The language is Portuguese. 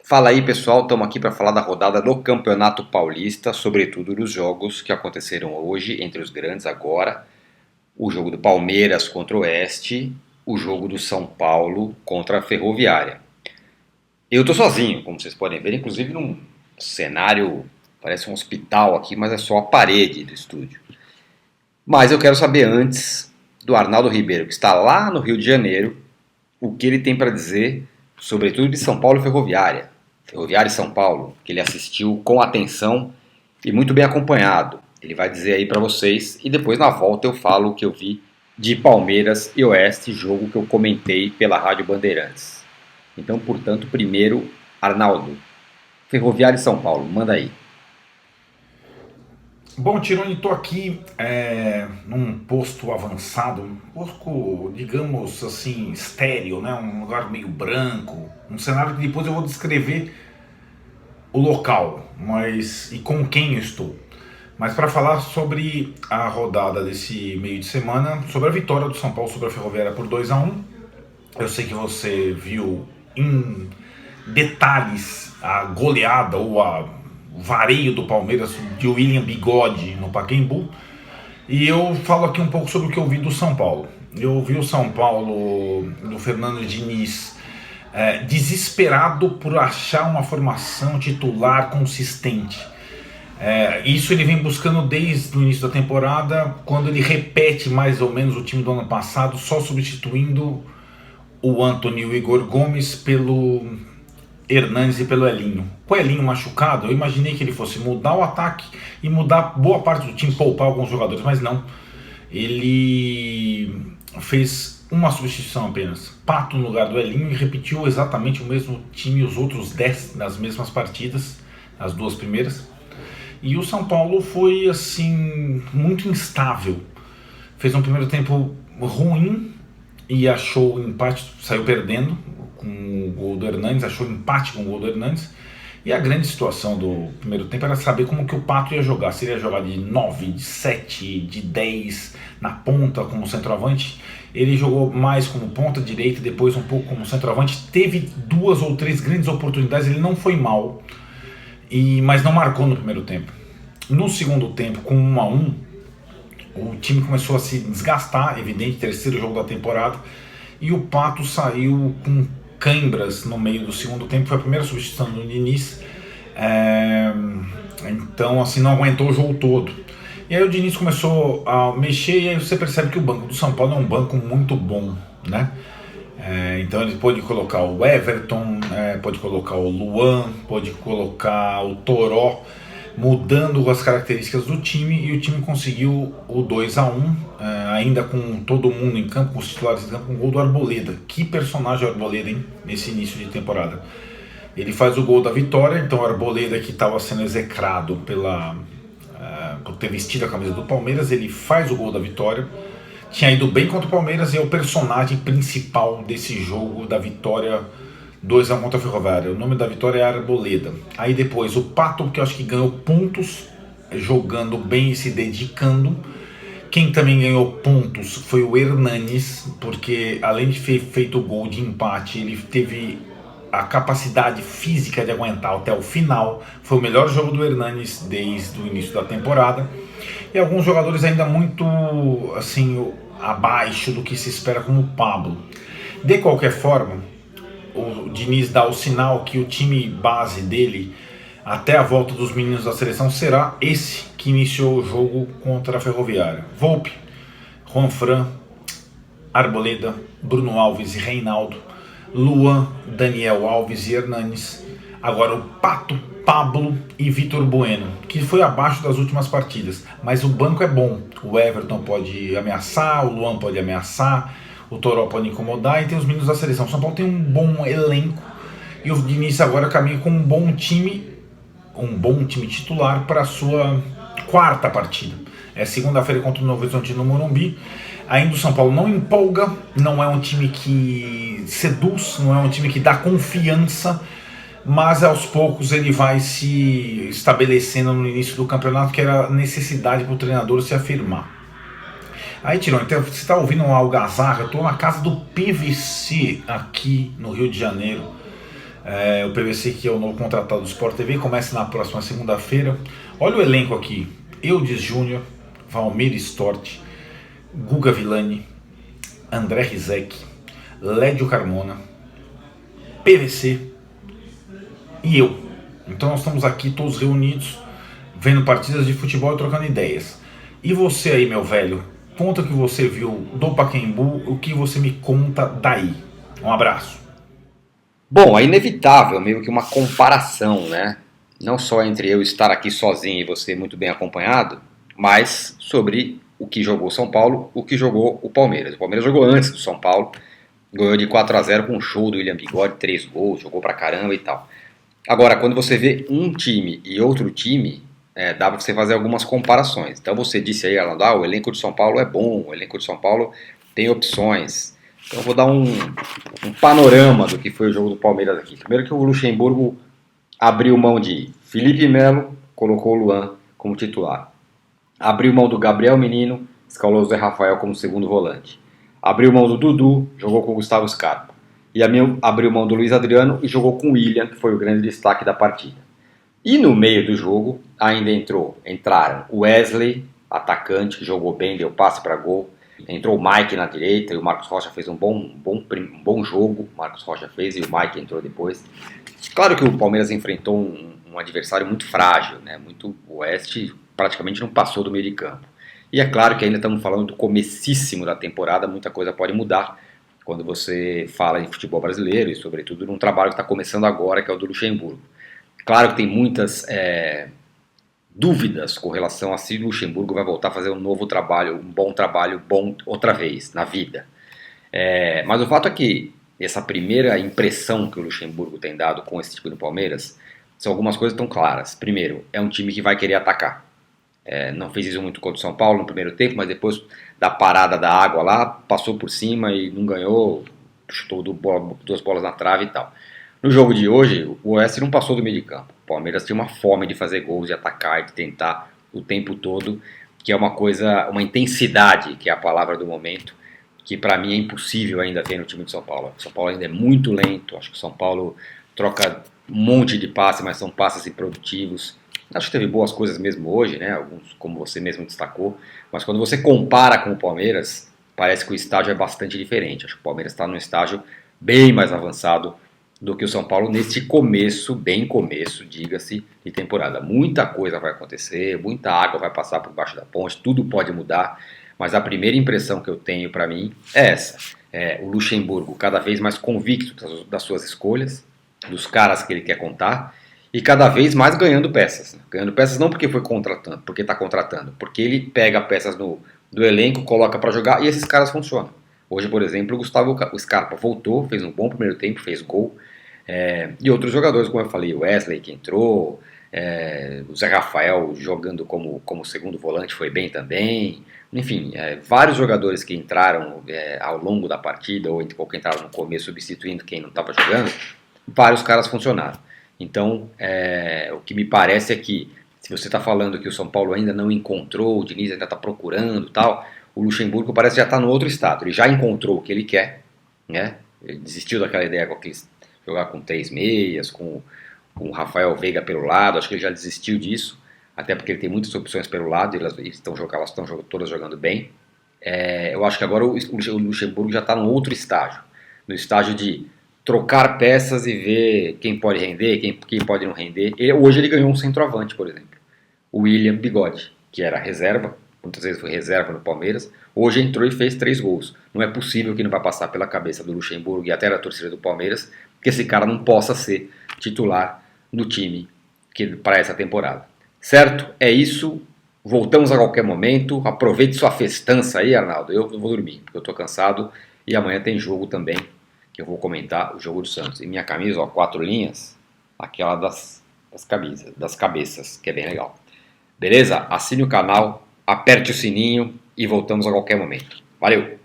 Fala aí pessoal, estamos aqui para falar da rodada do Campeonato Paulista, sobretudo dos jogos que aconteceram hoje, entre os grandes agora, o jogo do Palmeiras contra o Oeste, o jogo do São Paulo contra a Ferroviária. Eu estou sozinho, como vocês podem ver, inclusive num cenário, parece um hospital aqui, mas é só a parede do estúdio. Mas eu quero saber antes do Arnaldo Ribeiro, que está lá no Rio de Janeiro, o que ele tem para dizer, sobretudo de São Paulo e Ferroviária. Ferroviária e São Paulo, que ele assistiu com atenção e muito bem acompanhado. Ele vai dizer aí para vocês e depois na volta eu falo o que eu vi de Palmeiras e Oeste, jogo que eu comentei pela Rádio Bandeirantes. Então, portanto, primeiro, Arnaldo, Ferroviária e São Paulo, manda aí. Bom, Tironi, estou aqui num posto avançado, um posto, digamos assim, estéreo, né? Um lugar meio branco, um cenário que depois eu vou descrever o local, mas e com quem eu estou. Mas para falar sobre a rodada desse meio de semana, sobre a vitória do São Paulo sobre a Ferroviária por 2-1, eu sei que você viu em detalhes a goleada ou o vareio do Palmeiras de William Bigode no Pacaembu. E eu falo aqui um pouco sobre o que eu vi do São Paulo. Eu vi o São Paulo do Fernando Diniz desesperado por achar uma formação titular consistente. Isso ele vem buscando desde o início da temporada, quando ele repete mais ou menos o time do ano passado, só substituindo o Antony e o Igor Gomes pelo Hernanes e pelo Elinho. Com o Elinho machucado, eu imaginei que ele fosse mudar o ataque e mudar boa parte do time, poupar alguns jogadores, mas não. Ele fez uma substituição apenas, Pato no lugar do Elinho, e repetiu exatamente o mesmo time, os outros 10 nas mesmas partidas, as duas primeiras. E o São Paulo foi assim muito instável. Fez um primeiro tempo ruim e achou o empate, saiu perdendo com o gol do Hernanes, achou empate com o gol do Hernanes. E a grande situação do primeiro tempo era saber como que o Pato ia jogar. Se ele ia jogar de 9, de 7, de 10, na ponta como centroavante. Ele jogou mais como ponta direita, depois um pouco como centroavante. Teve 2 ou 3 grandes oportunidades, ele não foi mal, mas não marcou no primeiro tempo. No segundo tempo, com 1-1, o time começou a se desgastar, evidente, terceiro jogo da temporada, e o Pato saiu com cãibras no meio do segundo tempo, foi a primeira substituição do Diniz, então assim, não aguentou o jogo todo. E aí o Diniz começou a mexer, e aí você percebe que o banco do São Paulo é um banco muito bom, né? Então ele pôde colocar o Everton, pode colocar o Luan, pode colocar o Toró, mudando as características do time, e o time conseguiu o 2-1, ainda com todo mundo em campo, com os titulares em campo, com o gol do Arboleda. Que personagem o Arboleda, hein, nesse início de temporada. Ele faz o gol da vitória, então o Arboleda, que estava sendo execrado por ter vestido a camisa do Palmeiras, ele faz o gol da vitória. Tinha ido bem contra o Palmeiras e é o personagem principal desse jogo da vitória 2-1 contra a Ferroviária. O nome da vitória é Arboleda. Aí depois o Pato, que eu acho que ganhou pontos jogando bem e se dedicando. Quem também ganhou pontos foi o Hernanes, porque além de ter feito o gol de empate, ele teve a capacidade física de aguentar até o final. Foi o melhor jogo do Hernanes desde o início da temporada. E alguns jogadores ainda muito assim abaixo do que se espera, como o Pablo. De qualquer forma, o Diniz dá o sinal que o time base dele, até a volta dos meninos da seleção, será esse que iniciou o jogo contra a Ferroviária. Volpe, Juanfran, Arboleda, Bruno Alves e Reinaldo, Luan, Daniel Alves e Hernanes. Agora o Pato, Pablo e Vitor Bueno, que foi abaixo das últimas partidas, mas o banco é bom. O Everton pode ameaçar, o Luan pode ameaçar, o Toró pode incomodar, e tem os meninos da seleção. O São Paulo tem um bom elenco, e o Diniz agora caminha com um bom time titular para a sua quarta partida. Segunda-feira contra o Novo Horizonte no Morumbi. Ainda o São Paulo não empolga, não é um time que seduz, não é um time que dá confiança, mas aos poucos ele vai se estabelecendo no início do campeonato, que era a necessidade para o treinador se afirmar. Aí, Tirão, então, você está ouvindo uma algazarra? Eu estou na casa do PVC aqui no Rio de Janeiro. O PVC, que é o novo contratado do Sport TV, começa na próxima segunda-feira. Olha o elenco aqui: Eudes Júnior, Valmir Stort, Guga Villani, André Rizek, Lédio Carmona, PVC e eu. Então nós estamos aqui todos reunidos, vendo partidas de futebol e trocando ideias. E você aí, meu velho, conta o que você viu do Pacaembu, o que você me conta daí. Um abraço. Bom, é inevitável meio que uma comparação, né? Não só entre eu estar aqui sozinho e você muito bem acompanhado, mas sobre o que jogou São Paulo, o que jogou o Palmeiras. O Palmeiras jogou antes do São Paulo, ganhou de 4-0 com um show do William Bigode, 3 gols, jogou pra caramba e tal. Agora, quando você vê um time e outro time, dá pra você fazer algumas comparações. Então você disse aí, Arnaldo, o elenco de São Paulo é bom, o elenco de São Paulo tem opções. Então eu vou dar um panorama do que foi o jogo do Palmeiras aqui. Primeiro que o Luxemburgo abriu mão de Felipe Melo, colocou o Luan como titular. Abriu mão do Gabriel Menino, escalou o Zé Rafael como segundo volante. Abriu mão do Dudu, jogou com o Gustavo Scarpa. E abriu mão do Luiz Adriano e jogou com o William, que foi o grande destaque da partida. E no meio do jogo ainda entraram o Wesley, atacante, que jogou bem, deu passe para gol. Entrou o Mike na direita e o Marcos Rocha fez um bom jogo. O Marcos Rocha fez e o Mike entrou depois. Claro que o Palmeiras enfrentou um adversário muito frágil, né? O Oeste praticamente não passou do meio de campo. E é claro que ainda estamos falando do comecíssimo da temporada, muita coisa pode mudar quando você fala em futebol brasileiro e sobretudo num trabalho que está começando agora, que é o do Luxemburgo. Claro que tem muitas dúvidas com relação a se o Luxemburgo vai voltar a fazer um novo trabalho, um bom trabalho, bom outra vez na vida. Mas o fato é que essa primeira impressão que o Luxemburgo tem dado com esse time do Palmeiras são algumas coisas tão claras. Primeiro, é um time que vai querer atacar. Não fez isso muito contra o São Paulo no primeiro tempo, mas depois da parada da água lá, passou por cima e não ganhou, chutou duas bolas na trave e tal. No jogo de hoje, o Oeste não passou do meio de campo. O Palmeiras tinha uma fome de fazer gols, de atacar, de tentar o tempo todo, que é uma intensidade, que é a palavra do momento, que para mim é impossível ainda ter no time de São Paulo. O São Paulo ainda é muito lento, acho que o São Paulo troca um monte de passes, mas são passes improdutivos. Acho que teve boas coisas mesmo hoje, né? Alguns, como você mesmo destacou, mas quando você compara com o Palmeiras, parece que o estágio é bastante diferente. Acho que o Palmeiras está num estágio bem mais avançado do que o São Paulo neste começo, bem começo, diga-se, de temporada. Muita coisa vai acontecer, muita água vai passar por baixo da ponte, tudo pode mudar, mas a primeira impressão que eu tenho para mim é essa. O Luxemburgo cada vez mais convicto das suas escolhas, dos caras que ele quer contar, e cada vez mais ganhando peças. Né? Ganhando peças não porque foi contratando, porque está contratando, porque ele pega peças do elenco, coloca para jogar e esses caras funcionam. Hoje, por exemplo, o Gustavo Scarpa voltou, fez um bom primeiro tempo, fez gol. E outros jogadores, como eu falei, o Wesley que entrou, o Zé Rafael jogando como segundo volante foi bem também. Enfim, vários jogadores que entraram ao longo da partida ou que entraram no começo substituindo quem não estava jogando, vários caras funcionaram. Então, o que me parece é que, se você está falando que o São Paulo ainda não encontrou, o Diniz ainda está procurando tal, o Luxemburgo parece que já está no outro estado. Ele já encontrou o que ele quer, né? Ele desistiu daquela ideia com jogar com 3 meias, com o Rafael Veiga pelo lado, acho que ele já desistiu disso, até porque ele tem muitas opções pelo lado, elas estão todas jogando bem. Eu acho que agora o Luxemburgo já está num outro estágio, no estágio de trocar peças e ver quem pode render, quem pode não render. Hoje ele ganhou um centroavante, por exemplo, o William Bigode, que era reserva, muitas vezes foi reserva no Palmeiras, hoje entrou e fez 3 gols. Não é possível que não vai passar pela cabeça do Luxemburgo e até da torcida do Palmeiras que esse cara não possa ser titular no time para essa temporada. Certo? É isso. Voltamos a qualquer momento. Aproveite sua festança aí, Arnaldo. Eu vou dormir, porque eu estou cansado e amanhã tem jogo também, que eu vou comentar o jogo do Santos. E minha camisa, 4 linhas, aquela das cabeças, que é bem legal. Beleza? Assine o canal, aperte o sininho e voltamos a qualquer momento. Valeu!